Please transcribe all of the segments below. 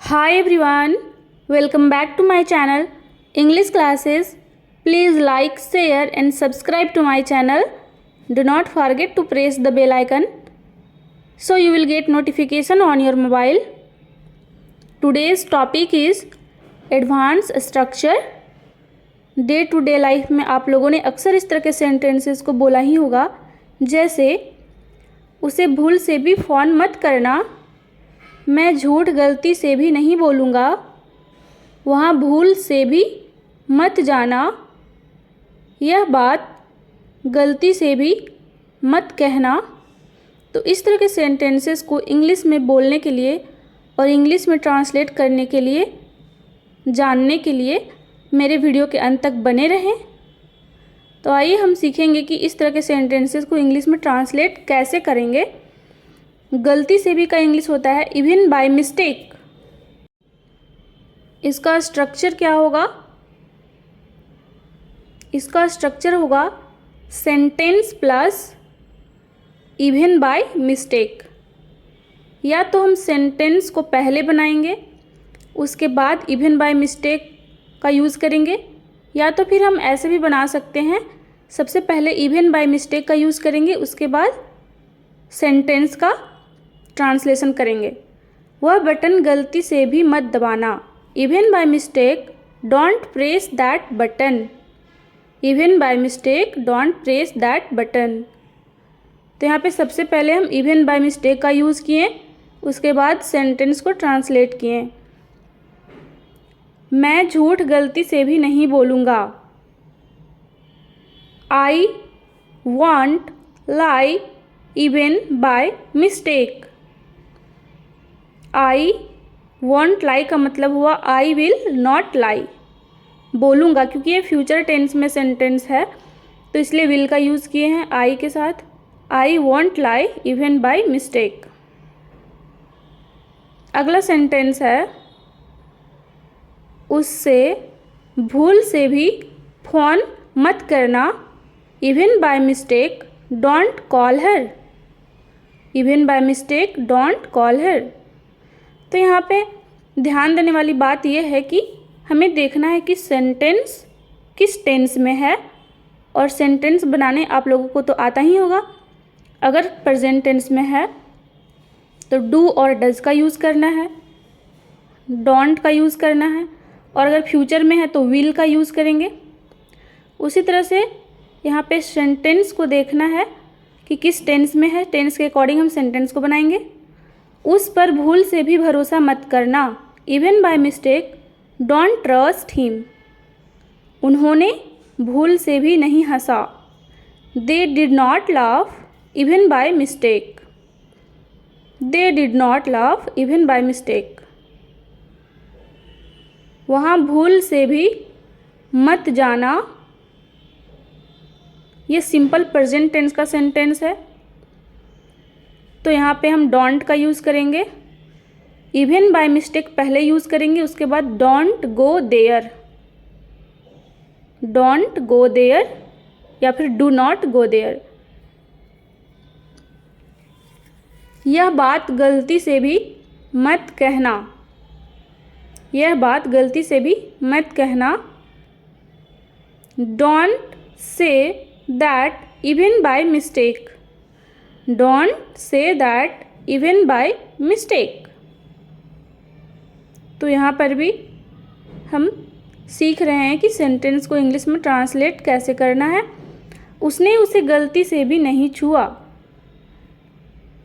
Hi everyone, welcome back to my channel English Classes. Please like, share and subscribe to my channel. Do not forget to press the bell icon so you will get notification on your mobile. Today's topic is advanced structure. Day to day life में आप लोगों ने अक्सर इस तरह के sentences को बोला ही होगा, जैसे उसे भूल से भी फ़ोन मत करना, मैं झूठ गलती से भी नहीं बोलूँगा, वहाँ भूल से भी मत जाना, यह बात गलती से भी मत कहना। तो इस तरह के सेंटेंसेस को इंग्लिश में बोलने के लिए और इंग्लिश में ट्रांसलेट करने के लिए, जानने के लिए मेरे वीडियो के अंत तक बने रहें। तो आइए हम सीखेंगे कि इस तरह के सेंटेंसेस को इंग्लिश में ट्रांसलेट कैसे करेंगे। गलती से भी का इंग्लिश होता है इवन बाय मिस्टेक। इसका स्ट्रक्चर क्या होगा? इसका स्ट्रक्चर होगा sentence plus even by mistake. या तो हम सेंटेंस को पहले बनाएंगे, उसके बाद इवन बाय मिस्टेक का यूज़ करेंगे, या तो फिर हम ऐसे भी बना सकते हैं, सबसे पहले इवन बाय मिस्टेक का यूज़ करेंगे, उसके बाद सेंटेंस का ट्रांसलेशन करेंगे। वह बटन गलती से भी मत दबाना, even by mistake don't press that button, even by mistake don't press that button. तो यहाँ पे सबसे पहले हम इवन बाय मिस्टेक का यूज़ किए, उसके बाद सेंटेंस को ट्रांसलेट किए। मैं झूठ गलती से भी नहीं बोलूँगा, I won't lie even by mistake. I won't lie का मतलब हुआ आई विल नॉट लाई, बोलूँगा, क्योंकि ये फ्यूचर टेंस में सेंटेंस है तो इसलिए विल का यूज़ किए हैं आई के साथ। आई won't lie even by mistake. अगला सेंटेंस है उससे भूल से भी फ़ोन मत करना, even by mistake don't call her, even by mistake don't call her. तो यहाँ पे ध्यान देने वाली बात यह है कि हमें देखना है कि सेंटेंस किस टेंस में है, और सेंटेंस बनाने आप लोगों को तो आता ही होगा। अगर प्रेजेंट टेंस में है तो डू और डज का यूज़ करना है, डोंट का यूज़ करना है, और अगर फ्यूचर में है तो विल का यूज़ करेंगे। उसी तरह से यहाँ पे सेंटेंस को देखना है कि किस टेंस में है, टेंस के अकॉर्डिंग हम सेंटेंस को बनाएंगे। उस पर भूल से भी भरोसा मत करना, even by mistake don't trust him, उन्होंने भूल से भी नहीं हंसा, they did not laugh even by mistake, they did not laugh even by mistake. वहाँ भूल से भी मत जाना, ये सिंपल प्रेजेंट टेंस का सेंटेंस है तो यहाँ पे हम डोंट का यूज़ करेंगे, इवन बाय मिस्टेक पहले यूज़ करेंगे, उसके बाद don't go there, don't go there या फिर डू नॉट गो देयर। यह बात गलती से भी मत कहना, यह बात गलती से भी मत कहना, don't say that even by mistake, don't say that even by mistake. तो यहाँ पर भी हम सीख रहे हैं कि सेंटेंस को इंग्लिश में ट्रांसलेट कैसे करना है। उसने उसे गलती से भी नहीं छुआ,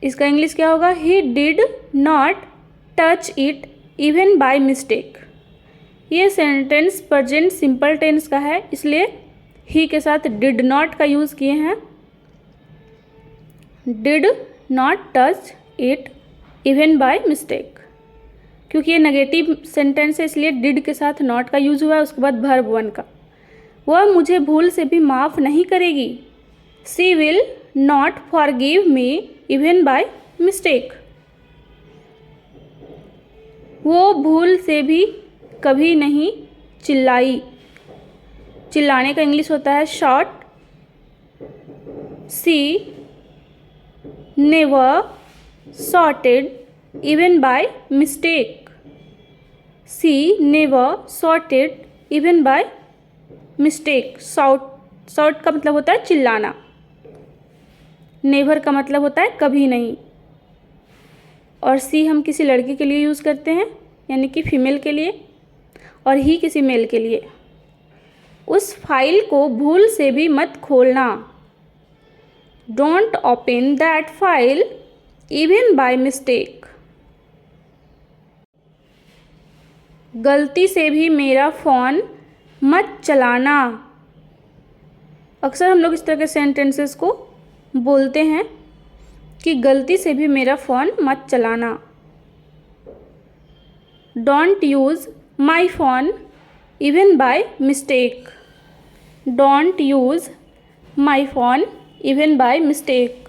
इसका इंग्लिश क्या होगा? He did not touch it even by mistake. ये सेंटेंस प्रेजेंट सिंपल टेंस का है, इसलिए ही के साथ डिड नॉट का यूज़ किए हैं, did not touch it even by mistake. क्योंकि ये नेगेटिव सेंटेंस है इसलिए डिड के साथ नॉट का यूज़ हुआ है, उसके बाद वर्ब वन का। वह मुझे भूल से भी माफ़ नहीं करेगी, she will not forgive me even by mistake. वो भूल से भी कभी नहीं चिल्लाई, चिल्लाने का इंग्लिश होता है shout, she never shouted even by mistake, she never shouted even by mistake. Shout का मतलब होता है चिल्लाना, नेवर का मतलब होता है कभी नहीं, और सी हम किसी लड़की के लिए यूज़ करते हैं यानी कि फीमेल के लिए, और ही किसी मेल के लिए। उस फाइल को भूल से भी मत खोलना। Don't open that file even by mistake. गलती से भी मेरा फ़ोन मत चलाना। अक्सर हम लोग इस तरह के सेंटेंसेस को बोलते हैं कि गलती से भी मेरा फ़ोन मत चलाना। Don't use my phone even by mistake. Don't use my phone even by mistake.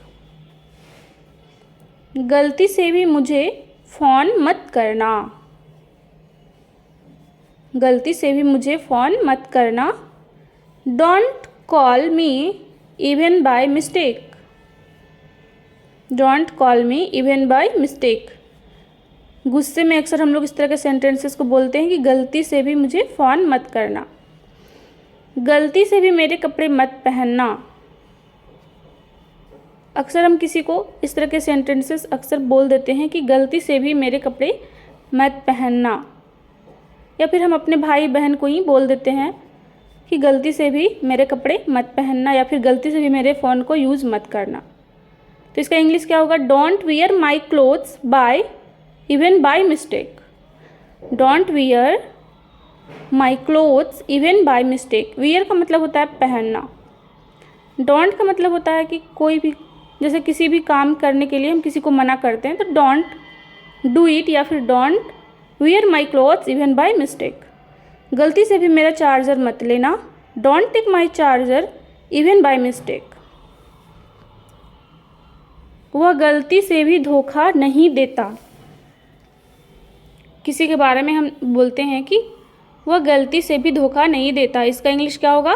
गलती से भी मुझे फ़ोन मत करना। गलती से भी मुझे फ़ोन मत करना। Don't call me even by mistake. Don't call me even by mistake. गुस्से में अक्सर हम लोग इस तरह के सेंटेंसेस को बोलते हैं कि गलती से भी मुझे फ़ोन मत करना। गलती से भी मेरे कपड़े मत पहनना। अक्सर हम किसी को इस तरह के सेंटेंसेस अक्सर बोल देते हैं कि गलती से भी मेरे कपड़े मत पहनना, या फिर हम अपने भाई बहन को ही बोल देते हैं कि गलती से भी मेरे कपड़े मत पहनना, या फिर गलती से भी मेरे फ़ोन को यूज़ मत करना। तो इसका इंग्लिश क्या होगा? Don't wear my clothes by even by mistake. Don't wear my clothes even by mistake. Wear का मतलब होता है पहनना। डोंट का मतलब होता है कि कोई भी, जैसे किसी भी काम करने के लिए हम किसी को मना करते हैं तो डोंट डू इट, या फिर don't wear my clothes even by mistake. गलती से भी मेरा चार्जर मत लेना। Don't take my charger even by mistake. वह गलती से भी धोखा नहीं देता। किसी के बारे में हम बोलते हैं कि वह गलती से भी धोखा नहीं देता। इसका इंग्लिश क्या होगा?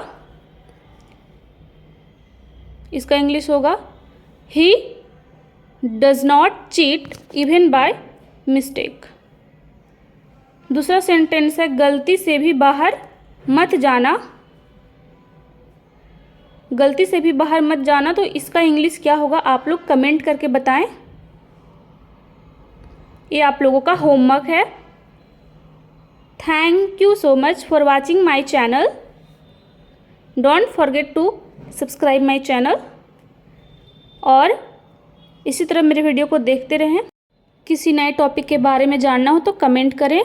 इसका इंग्लिश होगा he does not cheat even by mistake. दूसरा सेंटेंस है गलती से भी बाहर मत जाना। गलती से भी बाहर मत जाना, तो इसका इंग्लिश क्या होगा आप लोग कमेंट करके बताएं। ये आप लोगों का होमवर्क है। Thank you so much for watching my channel. Don't forget to subscribe my channel, और इसी तरह मेरे वीडियो को देखते रहें। किसी नए टॉपिक के बारे में जानना हो तो कमेंट करें।